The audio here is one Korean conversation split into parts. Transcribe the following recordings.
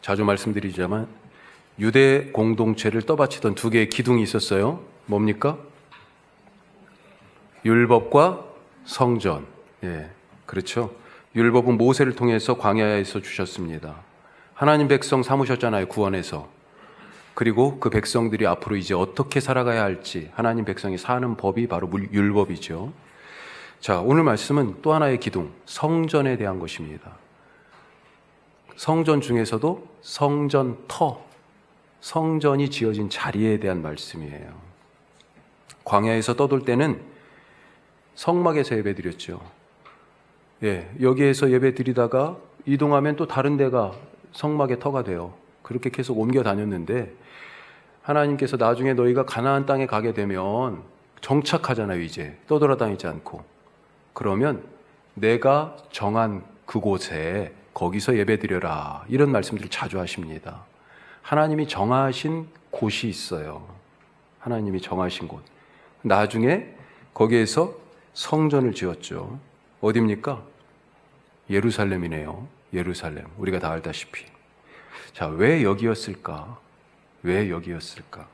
자주 말씀드리지만 유대 공동체를 떠받치던 두 개의 기둥이 있었어요. 뭡니까? 율법과 성전. 예, 그렇죠. 율법은 모세를 통해서 광야에서 주셨습니다. 하나님 백성 삼으셨잖아요, 구원해서. 그리고 그 백성들이 앞으로 이제 어떻게 살아가야 할지 하나님 백성이 사는 법이 바로 율법이죠. 자, 오늘 말씀은 또 하나의 기둥, 성전에 대한 것입니다. 성전 중에서도 성전터, 성전이 지어진 자리에 대한 말씀이에요. 광야에서 떠돌 때는 성막에서 예배드렸죠. 예, 여기에서 예배드리다가 이동하면 또 다른 데가 성막의 터가 돼요. 그렇게 계속 옮겨 다녔는데 하나님께서 나중에 너희가 가나안 땅에 가게 되면 정착하잖아요. 이제 떠돌아다니지 않고. 그러면 내가 정한 그곳에 거기서 예배드려라. 이런 말씀들을 자주 하십니다. 하나님이 정하신 곳이 있어요. 하나님이 정하신 곳. 나중에 거기에서 성전을 지었죠. 어디입니까? 예루살렘이네요. 예루살렘. 우리가 다 알다시피. 자, 왜 여기였을까? 왜 여기였을까?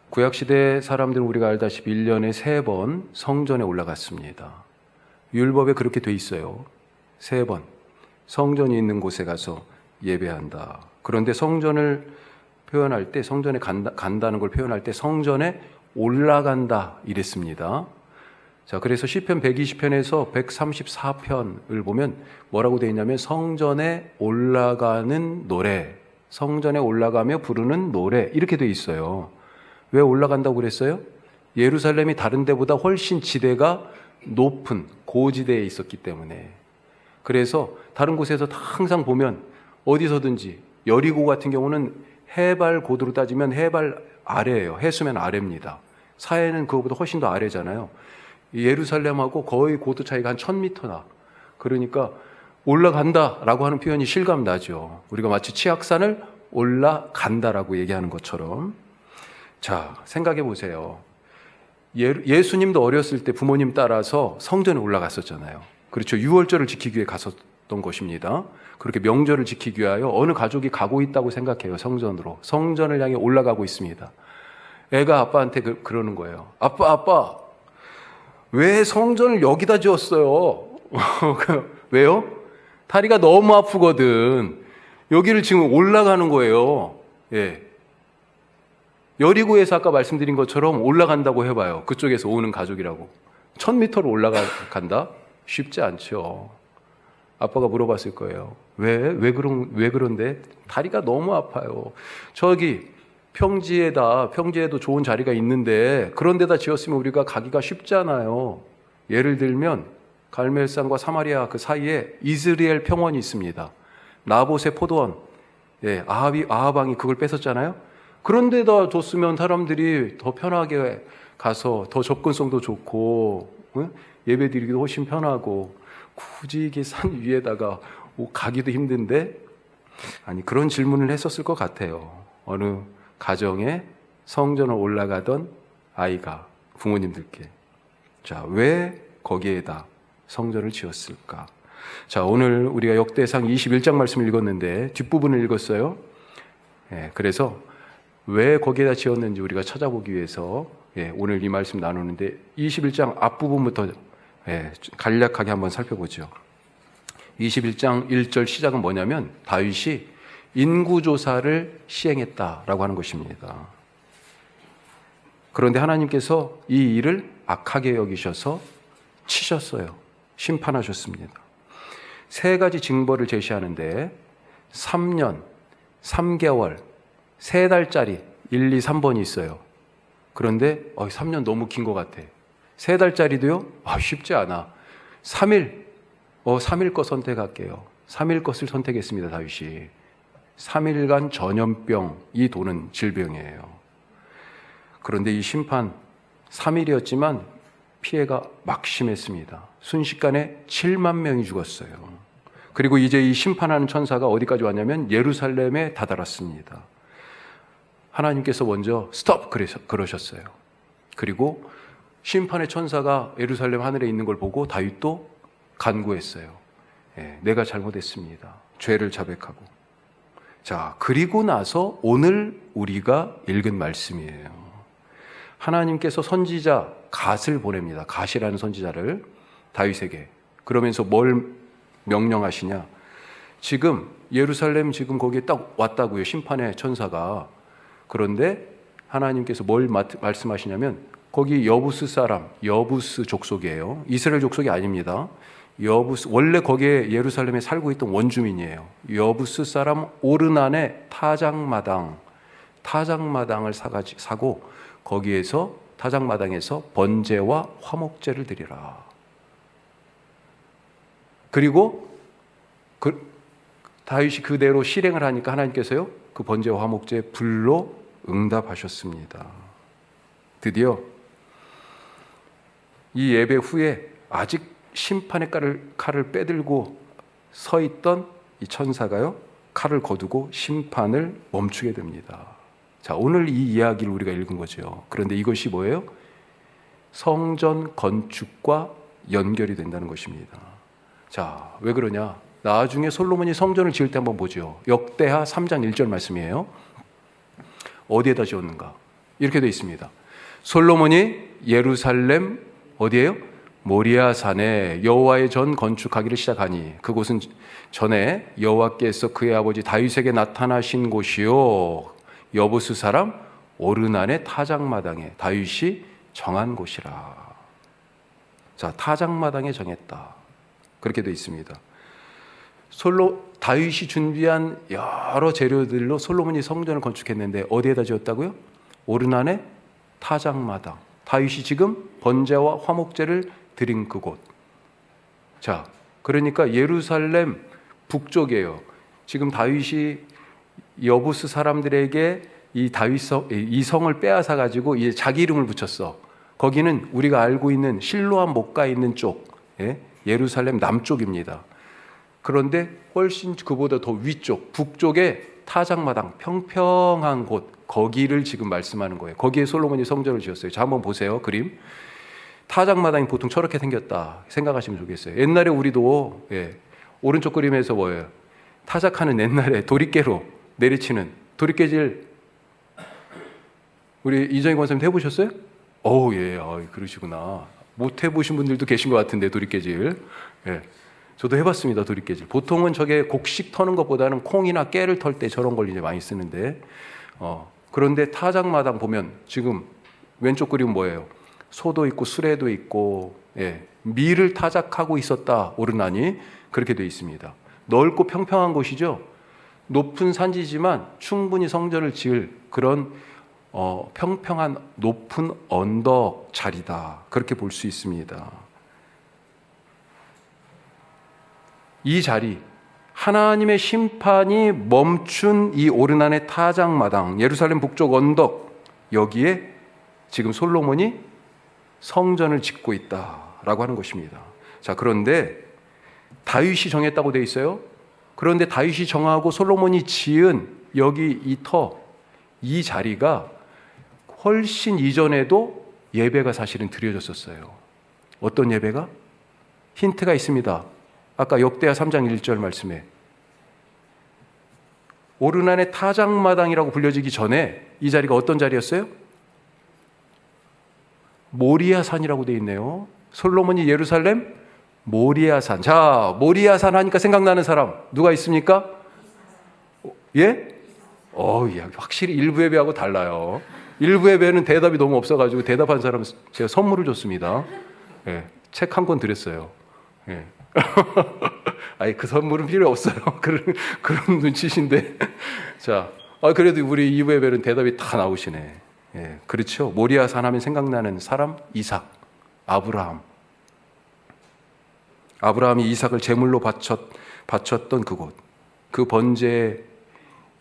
구약시대 사람들은 우리가 알다시피 1년에 3번 성전에 올라갔습니다. 율법에 그렇게 돼 있어요. 3번. 성전이 있는 곳에 가서 예배한다. 그런데 성전을 표현할 때, 성전에 간다는 걸 표현할 때 성전에 올라간다 이랬습니다. 자, 그래서 시편 120편에서 134편을 보면 뭐라고 되어 있냐면 성전에 올라가는 노래, 성전에 올라가며 부르는 노래 이렇게 되어 있어요. 왜 올라간다고 그랬어요? 예루살렘이 다른 데보다 훨씬 지대가 높은 고지대에 있었기 때문에. 그래서 다른 곳에서 항상 보면 어디서든지 여리고 같은 경우는 해발 고도로 따지면 해발 아래예요. 해수면 아래입니다. 사해는 그거보다 훨씬 더 아래잖아요. 예루살렘하고 거의 고도 차이가 한 1000m나. 그러니까 올라간다라고 하는 표현이 실감나죠. 우리가 마치 치악산을 올라간다라고 얘기하는 것처럼. 자, 생각해 보세요. 예수님도 어렸을 때 부모님 따라서 성전에 올라갔었잖아요. 그렇죠. 유월절을 지키기 위해 갔었던 것입니다. 그렇게 명절을 지키기 위하여 어느 가족이 가고 있다고 생각해요. 성전으로. 성전을 향해 올라가고 있습니다. 애가 아빠한테 그러는 거예요. 아빠, 왜 성전을 여기다 지었어요? 왜요? 다리가 너무 아프거든. 여기를 지금 올라가는 거예요. 예. 여리고에서 아까 말씀드린 것처럼 올라간다고 해봐요. 그쪽에서 오는 가족이라고. 1000m로 올라간다? 쉽지 않죠. 아빠가 물어봤을 거예요. 왜 그런데? 다리가 너무 아파요. 저기 평지에도 좋은 자리가 있는데 그런 데다 지었으면 우리가 가기가 쉽잖아요. 예를 들면 갈멜산과 사마리아 그 사이에 이스라엘 평원이 있습니다. 나봇의 포도원. 예, 아합왕이 그걸 뺏었잖아요. 그런 데다 뒀으면 사람들이 더 편하게 가서 더 접근성도 좋고 예배 드리기도 훨씬 편하고 굳이 이게 산 위에다가 가기도 힘든데 아니 그런 질문을 했었을 것 같아요. 어느 가정에 성전을 올라가던 아이가 부모님들께 자, 왜 거기에다 성전을 지었을까? 자, 오늘 우리가 역대상 21장 말씀을 읽었는데 뒷부분을 읽었어요. 예, 그래서 왜 거기에다 지었는지 우리가 찾아보기 위해서 오늘 이 말씀 나누는데 21장 앞부분부터 간략하게 한번 살펴보죠. 21장 1절 시작은 뭐냐면 다윗이 인구조사를 시행했다라고 하는 것입니다. 그런데 하나님께서 이 일을 악하게 여기셔서 치셨어요. 심판하셨습니다. 3가지 징벌을 제시하는데 3년, 3개월, 3달짜리 1, 2, 3번이 있어요. 그런데 3년 너무 긴 것 같아. 3달짜리도요? 쉽지 않아. 3일, 3일 것 선택할게요. 3일 것을 선택했습니다, 다윗이. 3일간 전염병이 도는 질병이에요. 그런데 이 심판 3일이었지만 피해가 막심했습니다. 순식간에 7만 명이 죽었어요. 그리고 이제 이 심판하는 천사가 어디까지 왔냐면 예루살렘에 다다랐습니다. 하나님께서 먼저 스톱 그러셨어요. 그리고 심판의 천사가 예루살렘 하늘에 있는 걸 보고 다윗도 간구했어요. 내가 잘못했습니다. 죄를 자백하고 자, 그리고 나서 오늘 우리가 읽은 말씀이에요. 하나님께서 선지자 갓을 보냅니다. 갓이라는 선지자를 다윗에게. 그러면서 뭘 명령하시냐? 지금 예루살렘 지금 거기에 딱 왔다고요. 심판의 천사가. 그런데 하나님께서 뭘 말씀하시냐면 거기 여부스 사람, 여부스 족속이에요. 이스라엘 족속이 아닙니다. 여부스, 원래 거기에 예루살렘에 살고 있던 원주민이에요. 여부스 사람 오르난의 타작마당을 사고 거기에서 타작마당에서 번제와 화목제를 드리라. 그리고 다윗이 그대로 실행을 하니까 하나님께서요 그 번제와 화목제 불로 응답하셨습니다. 드디어 이 예배 후에 아직 심판의 칼을 빼들고 서 있던 이 천사가요 칼을 거두고 심판을 멈추게 됩니다. 자, 오늘 이 이야기를 우리가 읽은 거죠. 그런데 이것이 뭐예요? 성전 건축과 연결이 된다는 것입니다. 자, 왜 그러냐? 나중에 솔로몬이 성전을 지을 때 한번 보죠. 역대하 3장 1절 말씀이에요. 어디에다 지었는가? 이렇게 되어 있습니다. 솔로몬이 예루살렘 어디예요? 모리아 산에 여호와의 전 건축하기를 시작하니 그곳은 전에 여호와께서 그의 아버지 다윗에게 나타나신 곳이요 여부스 사람 오르난의 타작마당에 다윗이 정한 곳이라. 자, 타작마당에 정했다. 그렇게 되어 있습니다. 다윗이 준비한 여러 재료들로 솔로몬이 성전을 건축했는데 어디에다 지었다고요? 오르난의 타작마당. 다윗이 지금 번제와 화목제를 드린 그곳. 자, 그러니까 예루살렘 북쪽이에요. 지금 다윗이 여부스 사람들에게 이 성을 빼앗아 가지고 이제 자기 이름을 붙였어. 거기는 우리가 알고 있는 실로암 목가 있는 쪽, 예루살렘 남쪽입니다. 그런데 훨씬 그보다 더 위쪽, 북쪽에 타작마당, 평평한 곳, 거기를 지금 말씀하는 거예요. 거기에 솔로몬이 성전을 지었어요. 자, 한번 보세요. 그림. 타작마당이 보통 저렇게 생겼다 생각하시면 좋겠어요. 옛날에 우리도 오른쪽 그림에서 뭐예요? 타작하는 옛날에 도리깨로 내리치는 도리깨질 우리 이정희 권사님 해보셨어요? 예, 그러시구나. 못 해보신 분들도 계신 것 같은데 도리깨질. 저도 해봤습니다. 도리깨질. 보통은 저게 곡식 터는 것보다는 콩이나 깨를 털 때 저런 걸 이제 많이 쓰는데 그런데 타작마당 보면 지금 왼쪽 그림은 뭐예요? 소도 있고 수레도 있고 밀을 타작하고 있었다. 오르나니 그렇게 되어 있습니다. 넓고 평평한 곳이죠. 높은 산지지만 충분히 성전을 지을 그런 평평한 높은 언덕 자리다. 그렇게 볼 수 있습니다. 이 자리, 하나님의 심판이 멈춘 이 오르난의 타작마당, 예루살렘 북쪽 언덕, 여기에 지금 솔로몬이 성전을 짓고 있다라고 하는 것입니다. 자, 그런데 다윗이 정했다고 되어 있어요. 그런데 다윗이 정하고 솔로몬이 지은 여기 이 자리가 훨씬 이전에도 예배가 사실은 드려졌었어요. 어떤 예배가? 힌트가 있습니다. 아까 역대하 3장 1절 말씀에 오르난의 타작마당이라고 불려지기 전에 이 자리가 어떤 자리였어요? 모리아산이라고 되어 있네요. 솔로몬이 예루살렘 모리아산. 자, 모리아산 하니까 생각나는 사람 누가 있습니까? 예? 확실히 일부 예배하고 달라요. 일부 예배는 대답이 너무 없어가지고 대답한 사람 제가 선물을 줬습니다. 책 한 권 드렸어요. 아니, 그 선물은 필요 없어요. 그런 눈치신데. 자, 그래도 우리 2부 예배는 대답이 다 나오시네. 그렇죠. 모리아산 하면 생각나는 사람, 이삭, 아브라함이 이삭을 제물로 바쳤던 그곳, 그 번제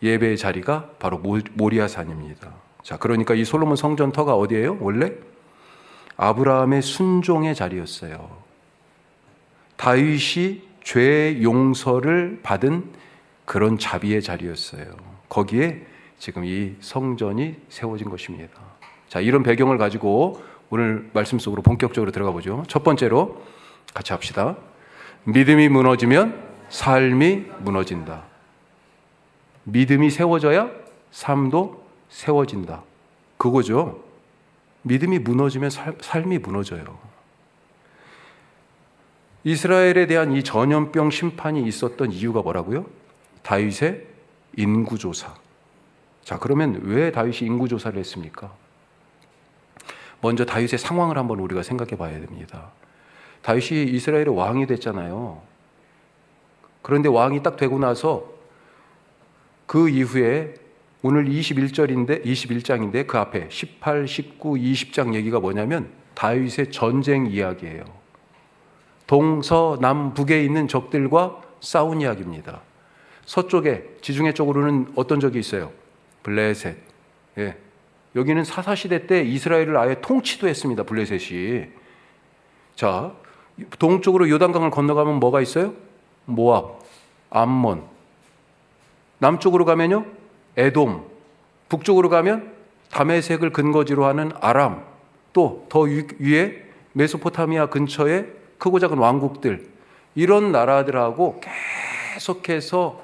예배의 자리가 바로 모리아산입니다. 자, 그러니까 이 솔로몬 성전터가 어디예요? 원래 아브라함의 순종의 자리였어요. 다윗이 죄 용서를 받은 그런 자비의 자리였어요. 거기에 지금 이 성전이 세워진 것입니다. 자, 이런 배경을 가지고 오늘 말씀 속으로 본격적으로 들어가 보죠. 첫 번째로 같이 합시다. 믿음이 무너지면 삶이 무너진다. 믿음이 세워져야 삶도 세워진다. 그거죠. 믿음이 무너지면 삶이 무너져요. 이스라엘에 대한 이 전염병 심판이 있었던 이유가 뭐라고요? 다윗의 인구조사. 자, 그러면 왜 다윗이 인구조사를 했습니까? 먼저 다윗의 상황을 한번 우리가 생각해 봐야 됩니다. 다윗이 이스라엘의 왕이 됐잖아요. 그런데 왕이 딱 되고 나서 그 이후에 오늘 21장인데 그 앞에 18, 19, 20장 얘기가 뭐냐면 다윗의 전쟁 이야기예요. 동서남북에 있는 적들과 싸운 이야기입니다. 서쪽에 지중해 쪽으로는 어떤 적이 있어요? 블레셋. 예. 여기는 사사시대 때 이스라엘을 아예 통치도 했습니다. 블레셋이. 자, 동쪽으로 요단강을 건너가면 뭐가 있어요? 모압, 암몬. 남쪽으로 가면요, 에돔. 북쪽으로 가면 다메섹을 근거지로 하는 아람. 또 더 위에 메소포타미아 근처에 크고 작은 왕국들. 이런 나라들하고 계속해서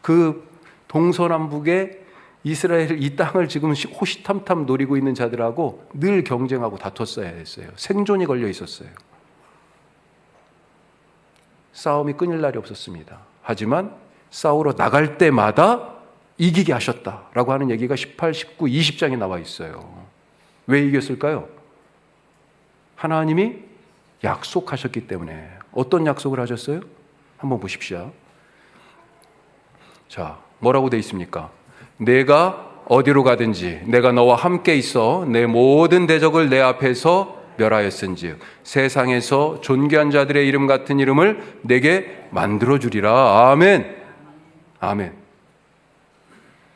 그 동서남북의 이스라엘 이 땅을 지금 호시탐탐 노리고 있는 자들하고 늘 경쟁하고 다퉜어야 했어요. 생존이 걸려 있었어요. 싸움이 끊일 날이 없었습니다. 하지만 싸우러 나갈 때마다 이기게 하셨다라고 하는 얘기가 18, 19, 20장에 나와 있어요. 왜 이겼을까요? 하나님이 약속하셨기 때문에. 어떤 약속을 하셨어요? 한번 보십시오. 자, 뭐라고 돼 있습니까? 내가 어디로 가든지 내가 너와 함께 있어 내 모든 대적을 내 앞에서 멸하였은즉 세상에서 존귀한 자들의 이름 같은 이름을 내게 만들어주리라. 아멘. 아멘.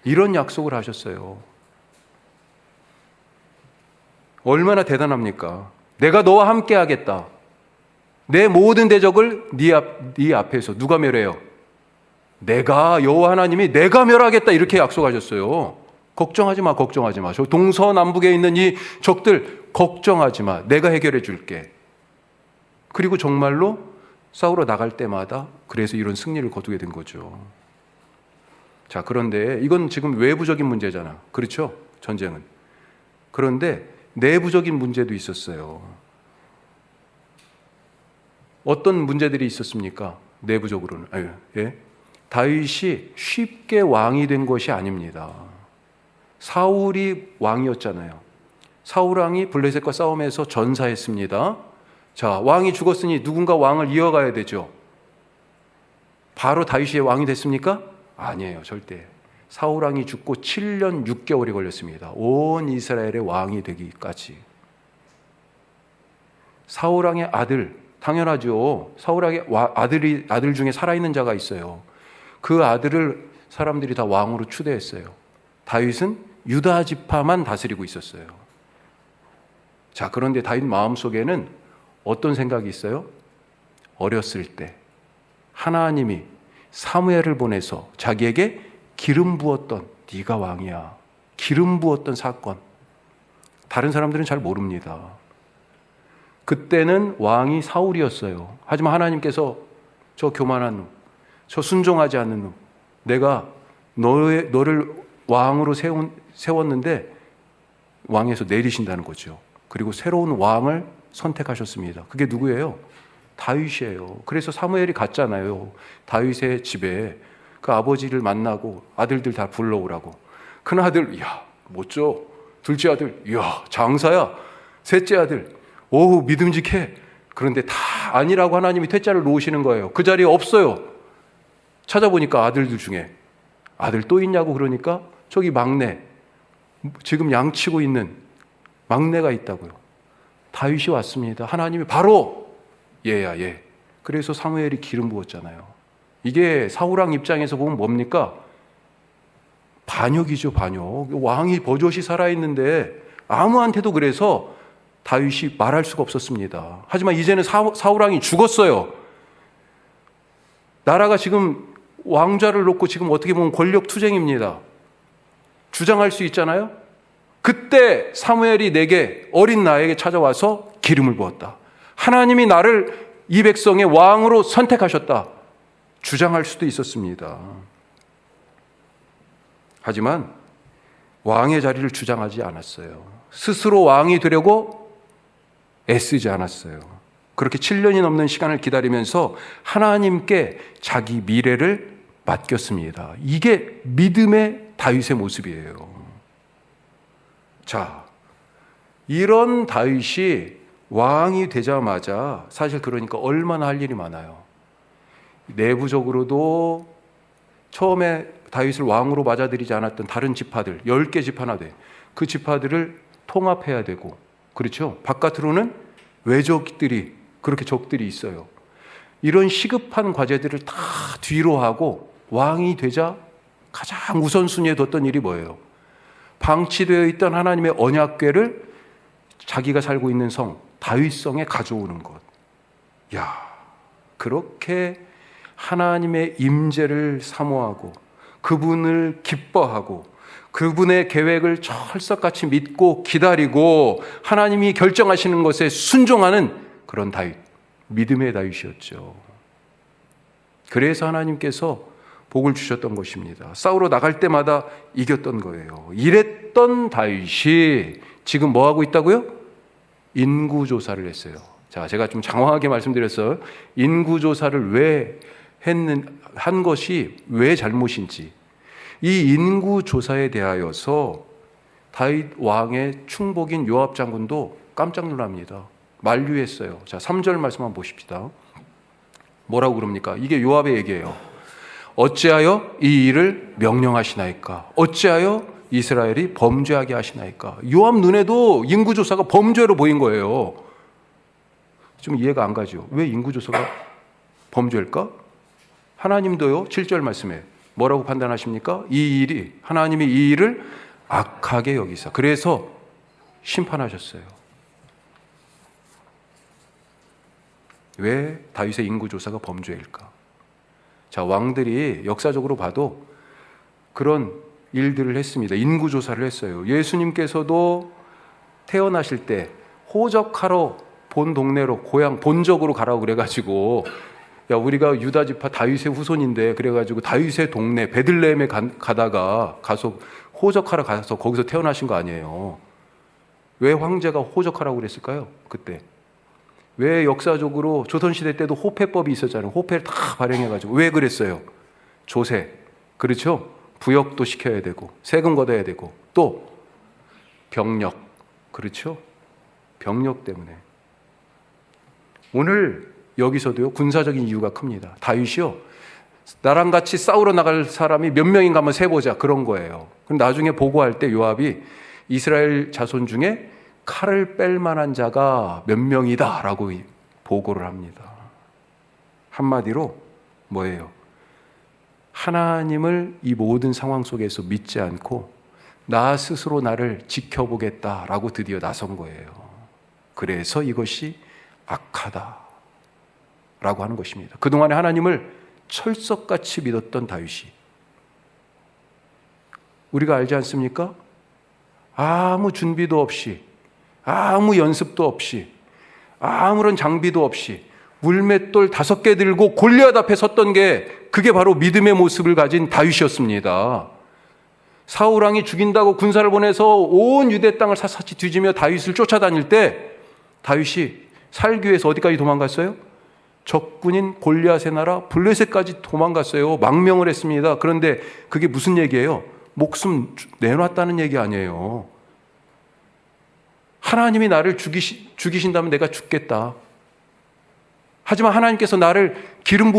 이런 약속을 하셨어요. 얼마나 대단합니까? 내가 너와 함께 하겠다. 내 모든 대적을 네 앞에서 누가 멸해요? 내가, 여호와 하나님이 내가 멸하겠다 이렇게 약속하셨어요. 걱정하지 마, 걱정하지 마. 저 동서남북에 있는 이 적들 걱정하지 마. 내가 해결해 줄게. 그리고 정말로 싸우러 나갈 때마다 그래서 이런 승리를 거두게 된 거죠. 자, 그런데 이건 지금 외부적인 문제잖아. 그렇죠? 전쟁은. 그런데 내부적인 문제도 있었어요. 어떤 문제들이 있었습니까? 내부적으로는. 예? 다윗이 쉽게 왕이 된 것이 아닙니다. 사울이 왕이었잖아요. 사울 왕이 블레셋과 싸움에서 전사했습니다. 자, 왕이 죽었으니 누군가 왕을 이어가야 되죠. 바로 다윗이 왕이 됐습니까? 아니에요, 절대. 사울 왕이 죽고 7년 6개월이 걸렸습니다. 온 이스라엘의 왕이 되기까지. 사울 왕의 아들, 당연하죠. 사울 왕의 아들 중에 살아있는 자가 있어요. 그 아들을 사람들이 다 왕으로 추대했어요. 다윗은 유다 지파만 다스리고 있었어요. 자, 그런데 다윗 마음속에는 어떤 생각이 있어요? 어렸을 때 하나님이 사무엘을 보내서 자기에게 기름 부었던, 네가 왕이야, 기름 부었던 사건, 다른 사람들은 잘 모릅니다. 그때는 왕이 사울이었어요. 하지만 하나님께서 저 교만한 놈, 저 순종하지 않는 놈, 내가 너를 왕으로 세웠는데 왕에서 내리신다는 거죠. 그리고 새로운 왕을 선택하셨습니다. 그게 누구예요? 다윗이에요. 그래서 사무엘이 갔잖아요. 다윗의 집에 그 아버지를 만나고 아들들 다 불러오라고. 큰 아들, 이야 멋져. 둘째 아들, 이야 장사야. 셋째 아들, 오 믿음직해. 그런데 다 아니라고 하나님이 퇴짜를 놓으시는 거예요. 그 자리에 없어요. 찾아보니까 아들들 중에 아들 또 있냐고. 그러니까 저기 막내, 지금 양치고 있는 막내가 있다고요. 다윗이 왔습니다. 하나님이 바로 얘야 얘. 그래서 사무엘이 기름 부었잖아요. 이게 사울왕 입장에서 보면 뭡니까? 반역이죠, 반역. 왕이 버젓이 살아있는데 아무한테도 그래서 다윗이 말할 수가 없었습니다. 하지만 이제는 사울왕이 죽었어요. 나라가 지금 왕좌를 놓고 지금 어떻게 보면 권력 투쟁입니다. 주장할 수 있잖아요. 그때 사무엘이 내게, 어린 나에게 찾아와서 기름을 부었다. 하나님이 나를 이 백성의 왕으로 선택하셨다. 주장할 수도 있었습니다. 하지만 왕의 자리를 주장하지 않았어요. 스스로 왕이 되려고 애쓰지 않았어요. 그렇게 7년이 넘는 시간을 기다리면서 하나님께 자기 미래를 맡겼습니다. 이게 믿음의 다윗의 모습이에요. 자, 이런 다윗이 왕이 되자마자 사실 그러니까 얼마나 할 일이 많아요. 내부적으로도 처음에 다윗을 왕으로 맞아들이지 않았던 다른 지파들 10개 지파나 돼. 그 지파들을 통합해야 되고, 그렇죠? 바깥으로는 외적들이, 그렇게 적들이 있어요. 이런 시급한 과제들을 다 뒤로 하고 왕이 되자 가장 우선순위에 뒀던 일이 뭐예요? 방치되어 있던 하나님의 언약궤를 자기가 살고 있는 성 다윗성에 가져오는 것. 야, 그렇게 하나님의 임재를 사모하고 그분을 기뻐하고 그분의 계획을 철석같이 믿고 기다리고 하나님이 결정하시는 것에 순종하는 그런 다윗, 믿음의 다윗이었죠. 그래서 하나님께서 복을 주셨던 것입니다. 싸우러 나갈 때마다 이겼던 거예요. 이랬던 다윗이 지금 뭐 하고 있다고요? 인구조사를 했어요. 자, 제가 좀 장황하게 말씀드렸어요. 인구조사를 왜 한 것이 왜 잘못인지. 이 인구조사에 대하여서 다윗 왕의 충복인 요압 장군도 깜짝 놀랍니다. 만류했어요. 자, 3절 말씀 한번 보십시다. 뭐라고 그럽니까? 이게 요압의 얘기예요. 어찌하여 이 일을 명령하시나이까? 어찌하여 이스라엘이 범죄하게 하시나이까? 요압 눈에도 인구조사가 범죄로 보인 거예요. 좀 이해가 안 가죠? 왜 인구조사가 범죄일까? 하나님도요, 7절 말씀에 뭐라고 판단하십니까? 이 일이, 하나님이 이 일을 악하게 여기사. 그래서 심판하셨어요. 왜 다윗의 인구조사가 범죄일까? 자, 왕들이 역사적으로 봐도 그런 일들을 했습니다. 인구조사를 했어요. 예수님께서도 태어나실 때 호적하러 본 동네로, 고향 본적으로 가라고 그래가지고, 야, 우리가 유다 지파 다윗의 후손인데, 그래가지고 다윗의 동네 베들레헴에 가서 호적하러 가서 거기서 태어나신 거 아니에요. 왜 황제가 호적하라고 그랬을까요? 그때 왜 역사적으로 조선시대 때도 호패법이 있었잖아요. 호패를 다 발행해가지고. 왜 그랬어요? 조세, 그렇죠? 부역도 시켜야 되고 세금 걷어야 되고 또 병력, 그렇죠? 병력 때문에. 오늘 여기서도요, 군사적인 이유가 큽니다. 다윗이요, 나랑 같이 싸우러 나갈 사람이 몇 명인가 한번 세보자, 그런 거예요. 그럼 나중에 보고할 때 요압이 이스라엘 자손 중에 칼을 뺄 만한 자가 몇 명이다 라고 보고를 합니다. 한마디로 뭐예요? 하나님을 이 모든 상황 속에서 믿지 않고 나 스스로 나를 지켜보겠다라고 드디어 나선 거예요. 그래서 이것이 악하다라고 하는 것입니다. 그동안에 하나님을 철석같이 믿었던 다윗이, 우리가 알지 않습니까? 아무 준비도 없이, 아무 연습도 없이, 아무런 장비도 없이 물맷돌 5개 들고 골리앗 앞에 섰던 게, 그게 바로 믿음의 모습을 가진 다윗이었습니다. 사울왕이 죽인다고 군사를 보내서 온 유대 땅을 샅샅이 뒤지며 다윗을 쫓아다닐 때 다윗이 살기 위해서 어디까지 도망갔어요? 적군인 골리앗의 나라 블레셋까지 도망갔어요. 망명을 했습니다. 그런데 그게 무슨 얘기예요? 목숨 내놨다는 얘기 아니에요. 하나님이 나를 죽이신다면 내가 죽겠다. 하지만 하나님께서 나를 기름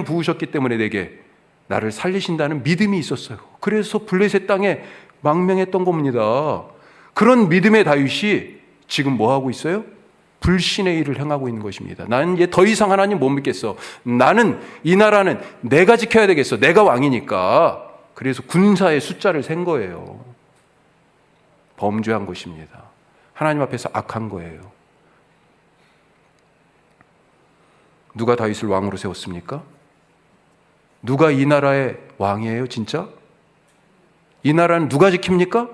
부으셨기 때문에 내게 나를 살리신다는 믿음이 있었어요. 그래서 블레셋 땅에 망명했던 겁니다. 그런 믿음의 다윗이 지금 뭐 하고 있어요? 불신의 일을 행하고 있는 것입니다. 나는 이제 더 이상 하나님 못 믿겠어. 나는, 이 나라는 내가 지켜야 되겠어. 내가 왕이니까. 그래서 군사의 숫자를 센 거예요. 범죄한 것입니다. 하나님 앞에서 악한 거예요. 누가 다윗을 왕으로 세웠습니까? 누가 이 나라의 왕이에요, 진짜? 이 나라는 누가 지킵니까?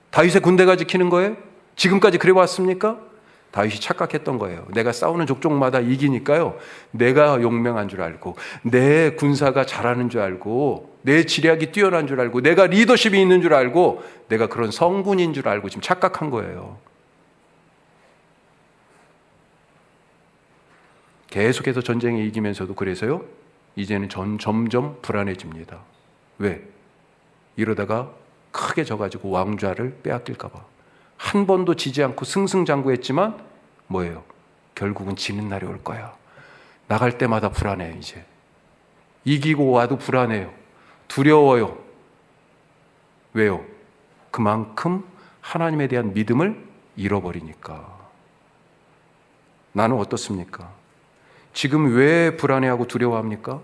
다윗의 군대가 지키는 거예요? 지금까지 그래 왔습니까? 다윗이 착각했던 거예요. 내가 싸우는 족족마다 이기니까요, 내가 용맹한 줄 알고, 내 군사가 잘하는 줄 알고, 내 지략이 뛰어난 줄 알고, 내가 리더십이 있는 줄 알고, 내가 그런 성군인 줄 알고 지금 착각한 거예요. 계속해서 전쟁에 이기면서도 그래서요, 이제는 점점 불안해집니다. 왜? 이러다가 크게 져가지고 왕좌를 빼앗길까 봐. 한 번도 지지 않고 승승장구했지만 뭐예요? 결국은 지는 날이 올 거야. 나갈 때마다 불안해. 이제 이기고 와도 불안해요. 두려워요. 왜요? 그만큼 하나님에 대한 믿음을 잃어버리니까. 나는 어떻습니까? 지금 왜 불안해하고 두려워합니까?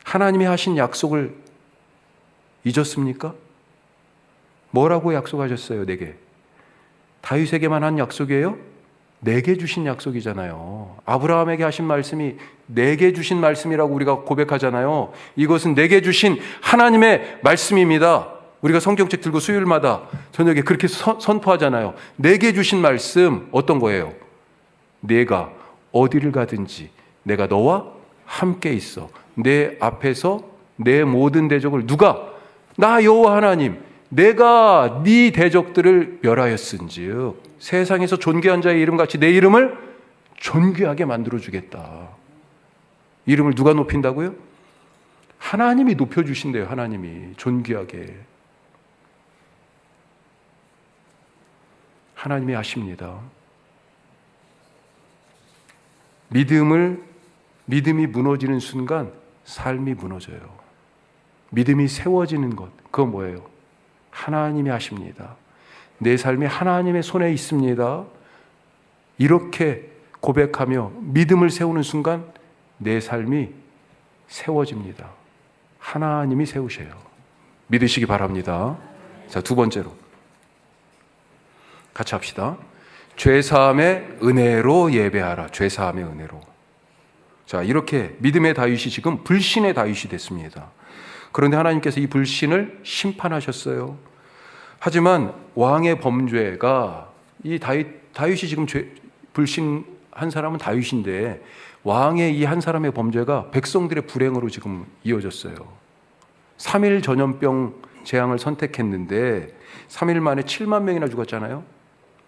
하나님이 하신 약속을 잊었습니까? 뭐라고 약속하셨어요? 내게. 다윗에게만 한 약속이에요? 내게 주신 약속이잖아요. 아브라함에게 하신 말씀이 내게 주신 말씀이라고 우리가 고백하잖아요. 이것은 내게 주신 하나님의 말씀입니다. 우리가 성경책 들고 수요일마다 저녁에 그렇게 선포하잖아요. 내게 주신 말씀 어떤 거예요? 내가 어디를 가든지 내가 너와 함께 있어. 내 앞에서 내 모든 대적을 누가? 나 여호와 하나님, 내가 네 대적들을 멸하였은즉 세상에서 존귀한 자의 이름같이 내 이름을 존귀하게 만들어주겠다. 이름을 누가 높인다고요? 하나님이 높여주신대요. 하나님이 존귀하게. 하나님이 하십니다. 믿음이 무너지는 순간 삶이 무너져요. 믿음이 세워지는 것, 그건 뭐예요? 하나님이 하십니다. 내 삶이 하나님의 손에 있습니다. 이렇게 고백하며 믿음을 세우는 순간 내 삶이 세워집니다. 하나님이 세우셔요. 믿으시기 바랍니다. 자, 두 번째로 같이 합시다. 죄사함의 은혜로 예배하라. 죄사함의 은혜로. 자, 이렇게 믿음의 다윗이 지금 불신의 다윗이 됐습니다. 그런데 하나님께서 이 불신을 심판하셨어요. 하지만 왕의 범죄가 이 다윗이 지금 불신한 사람은 다윗인데 왕의 이 한 사람의 범죄가 백성들의 불행으로 지금 이어졌어요. 3일 전염병 재앙을 선택했는데 3일 만에 7만 명이나 죽었잖아요.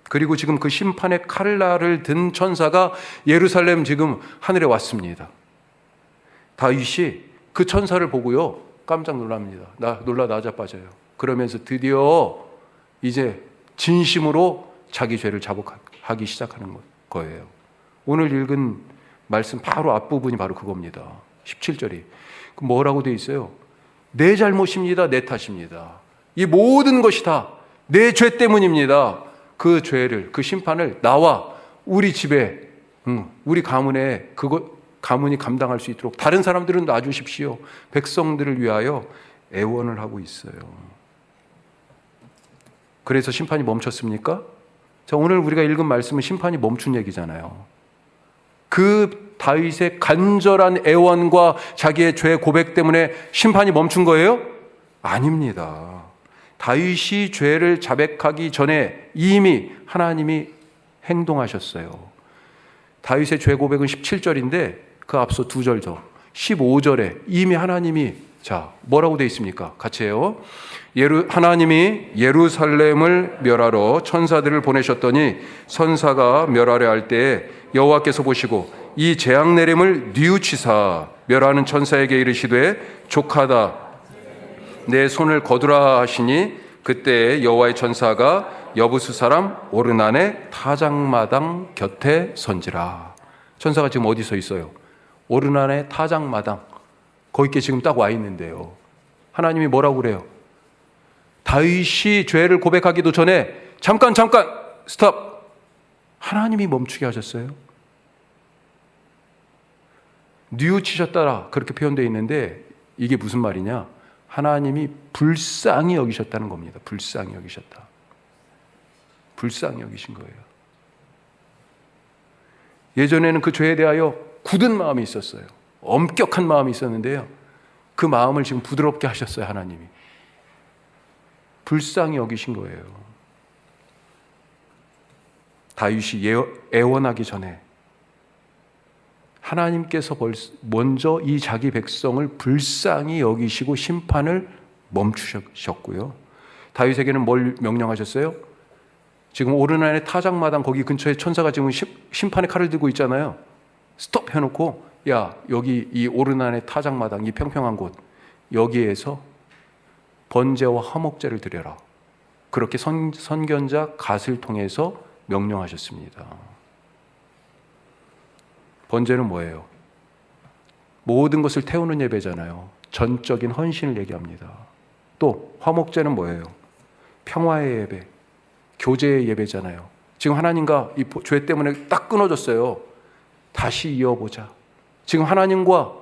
그리고 지금 그 심판의 칼날을 든 천사가 예루살렘 지금 하늘에 왔습니다. 다윗이 그 천사를 보고요, 깜짝 놀랍니다. 놀라 나자빠져요. 그러면서 드디어 이제 진심으로 자기 죄를 자복하기 시작하는 거예요. 오늘 읽은 말씀 바로 앞부분이 바로 그겁니다. 17절이. 뭐라고 되어 있어요? 내 잘못입니다. 내 탓입니다. 이 모든 것이 다 내 죄 때문입니다. 그 죄를, 그 심판을 나와 우리 집에, 우리 가문에 가문이 감당할 수 있도록 다른 사람들은 놔주십시오. 백성들을 위하여 애원을 하고 있어요. 그래서 심판이 멈췄습니까? 자, 오늘 우리가 읽은 말씀은 심판이 멈춘 얘기잖아요. 그 다윗의 간절한 애원과 자기의 죄 고백 때문에 심판이 멈춘 거예요? 아닙니다. 다윗이 죄를 자백하기 전에 이미 하나님이 행동하셨어요. 다윗의 죄 고백은 17절인데 그 앞서 2절 더 15절에 이미 하나님이, 자, 뭐라고 되어 있습니까? 같이 해요. 하나님이 예루살렘을 멸하러 천사들을 보내셨더니 선사가 멸하려 할 때에 여호와께서 보시고 이 재앙 내림을 뉘우치사 멸하는 천사에게 이르시되 족하다, 내 손을 거두라 하시니 그때 여호와의 천사가 여부수 사람 오르난의 타작마당 곁에 선지라. 천사가 지금 어디 서 있어요? 오르난의 타작마당, 거기에 지금 딱 와 있는데요. 하나님이 뭐라고 그래요? 다윗이 죄를 고백하기도 전에 잠깐 스톱. 하나님이 멈추게 하셨어요. 뉘우치셨다라 그렇게 표현되어 있는데 이게 무슨 말이냐? 하나님이 불쌍히 여기셨다는 겁니다. 불쌍히 여기셨다. 불쌍히 여기신 거예요. 예전에는 그 죄에 대하여 굳은 마음이 있었어요. 엄격한 마음이 있었는데요. 그 마음을 지금 부드럽게 하셨어요. 하나님이. 불쌍히 여기신 거예요. 다윗이 애원하기 전에 하나님께서 먼저 이 자기 백성을 불쌍히 여기시고 심판을 멈추셨고요. 다윗에게는 뭘 명령하셨어요? 지금 오르난의 타작마당 거기 근처에 천사가 지금 심판의 칼을 들고 있잖아요. 스톱 해놓고, 야, 여기 이 오르난의 타작마당, 이 평평한 곳, 여기에서 번제와 화목제를 드려라. 그렇게 선견자 갓을 통해서 명령하셨습니다. 번제는 뭐예요? 모든 것을 태우는 예배잖아요. 전적인 헌신을 얘기합니다. 또 화목제는 뭐예요? 평화의 예배, 교제의 예배잖아요. 지금 하나님과 이 죄 때문에 딱 끊어졌어요. 다시 이어보자. 지금 하나님과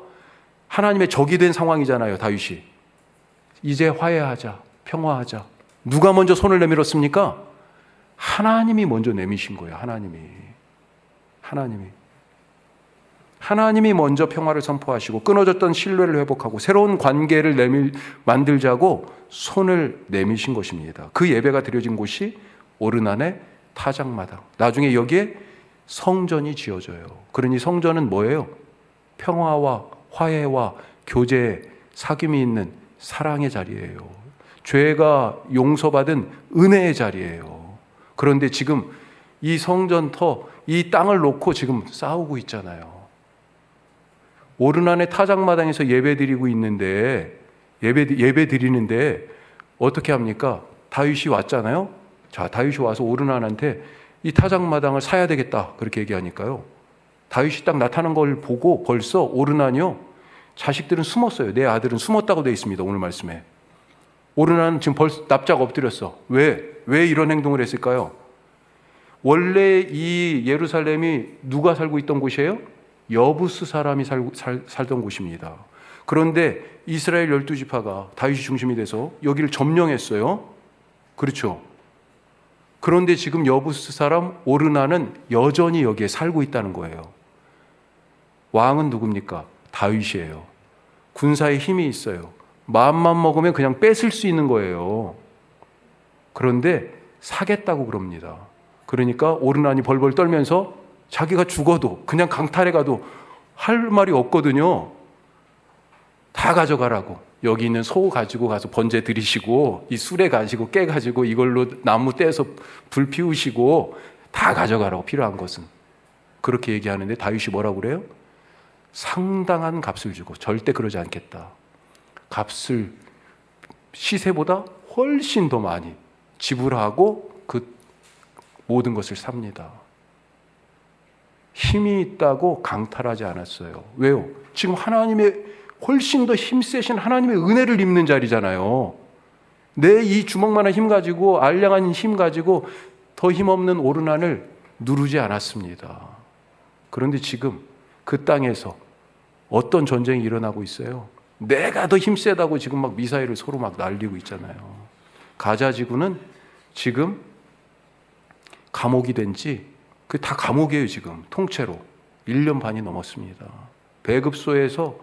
하나님의 적이 된 상황이잖아요. 다윗이. 이제 화해하자, 평화하자. 누가 먼저 손을 내밀었습니까? 하나님이 먼저 내미신 거예요. 하나님이 먼저 평화를 선포하시고 끊어졌던 신뢰를 회복하고 새로운 관계를 만들자고 손을 내미신 것입니다. 그 예배가 드려진 곳이 오르난의 타작마당. 나중에 여기에 성전이 지어져요. 그러니 성전은 뭐예요? 평화와 화해와 교제, 사귐이 있는 사랑의 자리예요. 죄가 용서받은 은혜의 자리예요. 그런데 지금 이 성전터, 이 땅을 놓고 지금 싸우고 있잖아요. 오르난의 타작마당에서 예배드리고 있는데, 예배 드리는데 어떻게 합니까? 다윗이 왔잖아요. 자, 다윗이 와서 오르난한테 이 타작마당을 사야 되겠다 그렇게 얘기하니까요. 다윗이 딱 나타난 걸 보고 벌써 오르난이요, 자식들은 숨었어요. 내 아들은 숨었다고 되어 있습니다. 오늘 말씀에. 오르난은 지금 벌써 납작 엎드렸어. 왜 이런 행동을 했을까요? 원래 이 예루살렘이 누가 살고 있던 곳이에요? 여부스 사람이 살던 곳입니다. 그런데 이스라엘 12지파가 다윗이 중심이 돼서 여기를 점령했어요. 그렇죠. 그런데 지금 여부스 사람 오르난은 여전히 여기에 살고 있다는 거예요. 왕은 누굽니까? 다윗이에요. 군사에 힘이 있어요. 마음만 먹으면 그냥 뺏을 수 있는 거예요. 그런데 사겠다고 그럽니다. 그러니까 오르난이 벌벌 떨면서 자기가 죽어도 그냥 강탈해 가도 할 말이 없거든요. 다 가져가라고. 여기 있는 소 가지고 가서 번제 드리시고, 이 수레 가지고 깨 가지고 이걸로 나무 떼서 불 피우시고 다 가져가라고, 필요한 것은. 그렇게 얘기하는데 다윗이 뭐라고 그래요? 상당한 값을 주고, 절대 그러지 않겠다. 값을 시세보다 훨씬 더 많이 지불하고 그 모든 것을 삽니다. 힘이 있다고 강탈하지 않았어요. 왜요? 지금 하나님의 훨씬 더 힘세신 하나님의 은혜를 입는 자리잖아요. 내 이 주먹만한 힘 가지고, 알량한 힘 가지고 더 힘없는 오르난을 누르지 않았습니다. 그런데 지금 그 땅에서 어떤 전쟁이 일어나고 있어요? 내가 더 힘세다고 지금 막 미사일을 서로 막 날리고 있잖아요. 가자 지구는 지금 감옥이 된지, 그 다 감옥이에요. 지금 통째로 1년 반이 넘었습니다. 배급소에서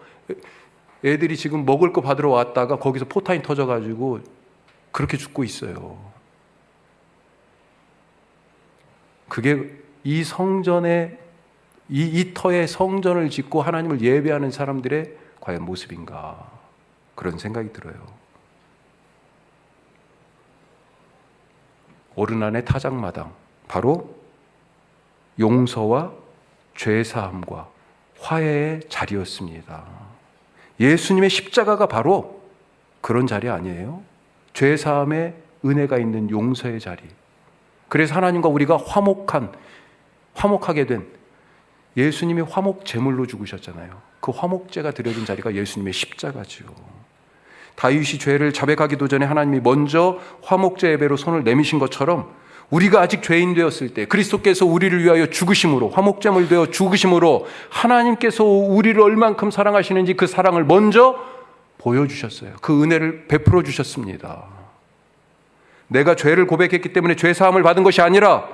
애들이 지금 먹을 거 받으러 왔다가 거기서 포탄이 터져가지고 그렇게 죽고 있어요. 그게 이 성전에, 이 터에 성전을 짓고 하나님을 예배하는 사람들의 과연 모습인가, 그런 생각이 들어요. 오르난의 타작마당, 바로 용서와 죄사함과 화해의 자리였습니다. 예수님의 십자가가 바로 그런 자리 아니에요? 죄사함의 은혜가 있는 용서의 자리. 그래서 하나님과 우리가 화목하게 된, 예수님이 화목 제물로 죽으셨잖아요. 그 화목제가 드려진 자리가 예수님의 십자가죠. 다윗이 죄를 자백하기도 전에 하나님이 먼저 화목제 예배로 손을 내미신 것처럼, 우리가 아직 죄인 되었을 때 그리스도께서 우리를 위하여 죽으심으로, 화목제물 되어 죽으심으로 하나님께서 우리를 얼만큼 사랑하시는지 그 사랑을 먼저 보여주셨어요. 그 은혜를 베풀어 주셨습니다. 내가 죄를 고백했기 때문에 죄사함을 받은 것이 아니라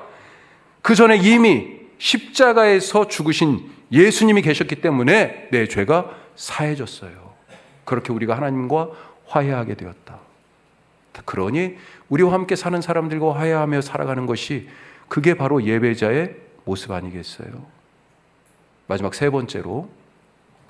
그 전에 이미 십자가에서 죽으신 예수님이 계셨기 때문에 내 죄가 사해졌어요. 그렇게 우리가 하나님과 화해하게 되었다. 그러니 우리와 함께 사는 사람들과 화해하며 살아가는 것이 그게 바로 예배자의 모습 아니겠어요? 마지막 세 번째로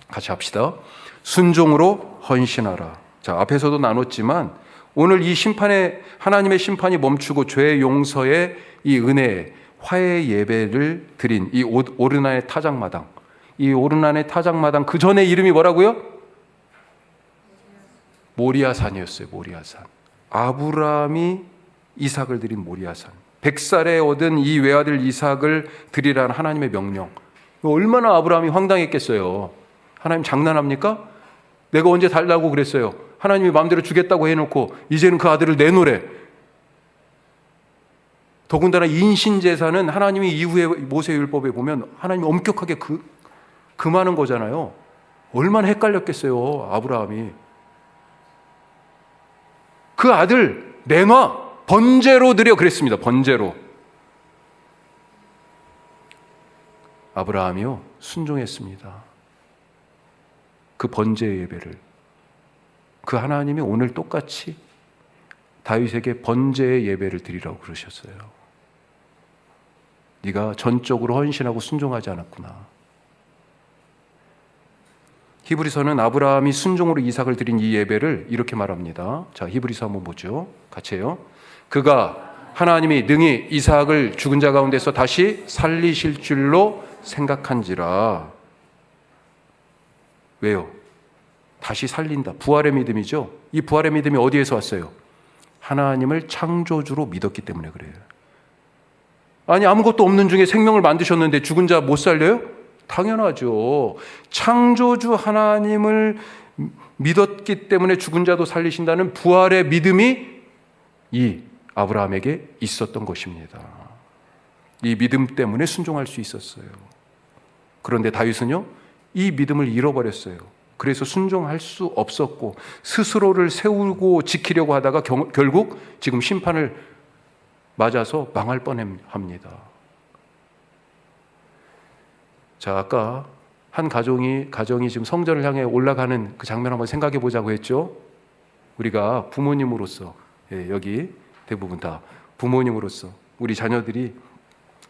같이 합시다. 순종으로 헌신하라. 자, 앞에서도 나눴지만 오늘 이 심판에 하나님의 심판이 멈추고 죄의 용서의 이 은혜, 화해 예배를 드린 이 오르난의 타작마당, 이 오르난의 타작마당 그 전에 이름이 뭐라고요? 모리아산이었어요. 모리아산. 아브라함이 이삭을 드린 모리아산. 100살에 얻은 이 외아들 이삭을 드리라는 하나님의 명령. 얼마나 아브라함이 황당했겠어요. 하나님 장난합니까? 내가 언제 달라고 그랬어요. 하나님이 마음대로 주겠다고 해놓고 이제는 그 아들을 내놓으래. 더군다나 인신제사는 하나님이 이후에 모세율법에 보면 하나님이 엄격하게 금하는 거잖아요. 얼마나 헷갈렸겠어요. 아브라함이. 그 아들 내놔. 번제로 드려 그랬습니다. 번제로. 아브라함이요 순종했습니다. 그 번제 예배를. 그 하나님이 오늘 똑같이 다윗에게 번제의 예배를 드리라고 그러셨어요. 네가 전적으로 헌신하고 순종하지 않았구나. 히브리서는 아브라함이 순종으로 이삭을 드린 이 예배를 이렇게 말합니다. 자, 히브리서 한번 보죠. 같이 해요. 그가 하나님이 능히 이삭을 죽은 자 가운데서 다시 살리실 줄로 생각한지라. 왜요? 다시 살린다. 부활의 믿음이죠. 이 부활의 믿음이 어디에서 왔어요? 하나님을 창조주로 믿었기 때문에 그래요. 아니 아무것도 없는 중에 생명을 만드셨는데 죽은 자 못 살려요? 당연하죠. 창조주 하나님을 믿었기 때문에 죽은 자도 살리신다는 부활의 믿음이 이 아브라함에게 있었던 것입니다. 이 믿음 때문에 순종할 수 있었어요. 그런데 다윗은요, 이 믿음을 잃어버렸어요. 그래서 순종할 수 없었고 스스로를 세우고 지키려고 하다가 결국 지금 심판을 맞아서 망할 뻔합니다. 자, 아까 한 가정이 지금 성전을 향해 올라가는 그 장면 한번 생각해 보자고 했죠. 우리가 부모님으로서, 여기 대부분 다 부모님으로서 우리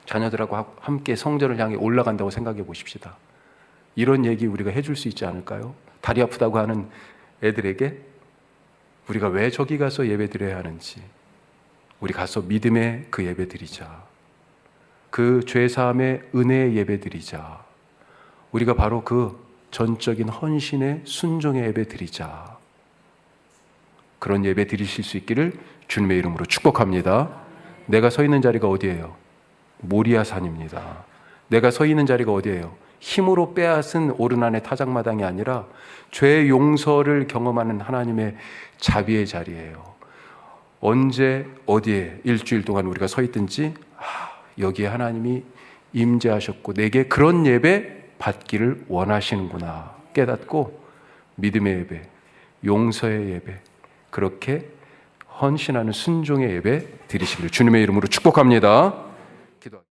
자녀들하고 함께 성전을 향해 올라간다고 생각해 보십시다. 이런 얘기 우리가 해줄 수 있지 않을까요? 다리 아프다고 하는 애들에게 우리가 왜 저기 가서 예배 드려야 하는지, 우리 가서 믿음의 그 예배 드리자. 그 죄사함의 은혜의 예배 드리자. 우리가 바로 그 전적인 헌신의 순종의 예배 드리자. 그런 예배 드리실 수 있기를 주님의 이름으로 축복합니다. 내가 서 있는 자리가 어디예요? 모리아산입니다. 내가 서 있는 자리가 어디예요? 힘으로 빼앗은 오르난의 타작마당이 아니라 죄 용서를 경험하는 하나님의 자비의 자리예요. 언제 어디에 일주일 동안 우리가 서 있든지 여기에 하나님이 임재하셨고 내게 그런 예배 받기를 원하시는구나 깨닫고 믿음의 예배, 용서의 예배, 그렇게 헌신하는 순종의 예배 드리시기를 주님의 이름으로 축복합니다. 기도합니다.